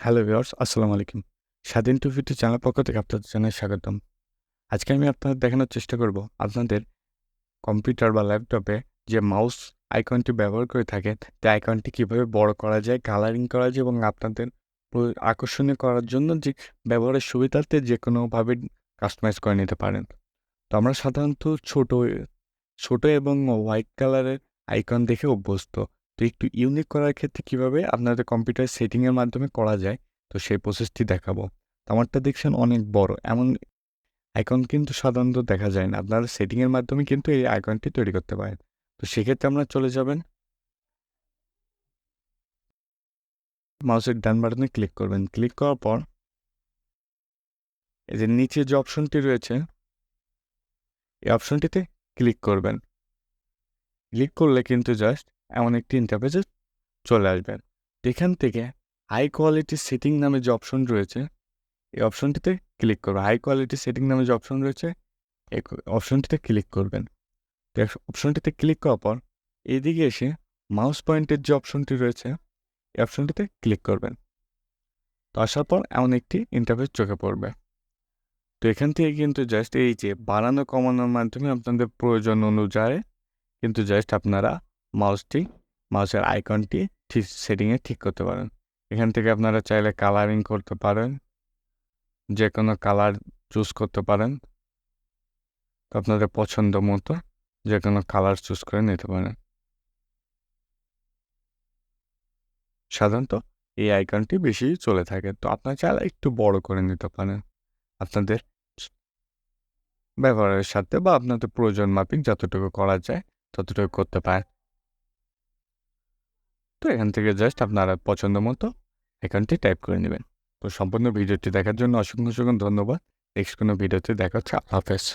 Hello viewers, আসসালামু আলাইকুম। স্বাধীন টু চ্যানেল পক্ষ থেকে আপনাদের জানাই স্বাগতম। আজকে আমি আপনাদের দেখানোর চেষ্টা করব আপনাদের কম্পিউটার বা ল্যাপটপে যে মাউস আইকনটি ব্যবহার করে থাকেন, সেই আইকনটি কীভাবে বড় করা যায়, কালারিং করা যায় এবং আপনাদের আকর্ষণীয় করার জন্য যে ব্যবহারের সুবিধার্থে যেকোনোভাবে কাস্টমাইজ করে নিতে পারেন। তো আমরা সাধারণত ছোট এবং হোয়াইট কালারের আইকন দেখে অভ্যস্ত। তো একটু ইউনিক করার ক্ষেত্রে কিভাবে আপনাদের কম্পিউটার সেটিংয়ের মাধ্যমে করা যায়, তো সেই প্রসেসটি দেখাবো। তো আমারটা দেখছেন অনেক বড়। এমন আইকন কিন্তু সাধারণত দেখা যায় না। আপনারা সেটিংয়ের মাধ্যমে কিন্তু এই আইকনটি তৈরি করতে পারেন। তো সেক্ষেত্রে আপনারা চলে যাবেন, মাউসের ডান বাটনে ক্লিক করবেন। ক্লিক করার পর এই যে নিচে যে অপশনটি রয়েছে, এই অপশনটিতে ক্লিক করবেন। ক্লিক করলে কিন্তু জাস্ট এমন একটি ইন্টারফেসে চলে আসবেন। এখান থেকে হাই কোয়ালিটি সেটিং নামে যে অপশন রয়েছে, এই অপশনটিতে ক্লিক করবেন। হাই কোয়ালিটি সেটিং নামে যে অপশন রয়েছে, এই অপশনটিতে ক্লিক করবেন। তো অপশনটিতে ক্লিক করার পর এদিকে এসে মাউস পয়েন্টের যে অপশনটি রয়েছে, এই অপশনটিতে ক্লিক করবেন। তো আসার পর এমন একটি ইন্টারফেস চোখে পড়বে। তো এখান থেকে কিন্তু জাস্ট এই যে বাড়ানো কমানোর মাধ্যমে আপনাদের প্রয়োজন অনুযায়ী কিন্তু জাস্ট আপনারা মাউসের আইকনটি ঠিক সেটিংয়ে ঠিক করতে পারেন। এখান থেকে আপনারা চাইলে কালারিং করতে পারেন, যে কোনো কালার চুজ করতে পারেন। তো আপনাদের পছন্দ মতো যে কোনো কালার চুজ করে নিতে পারেন। সাধারণত এই আইকনটি বেশি চলে থাকে। তো আপনারা চাইলে একটু বড় করে নিতে পারেন আপনাদের ব্যবহারের সাথে, বা আপনাদের প্রয়োজন মাফিক যতটুকু করা যায় ততটুকু করতে পারেন। তো এখান থেকে জাস্ট আপনারা পছন্দ মতো আইকনটি টাইপ করে নেবেন। তো সম্পূর্ণ ভিডিওটি দেখার জন্য অসংখ্য ধন্যবাদ। নেক্সট কোনো ভিডিওতে দেখা হচ্ছে। আল্লাহ হাফেজ।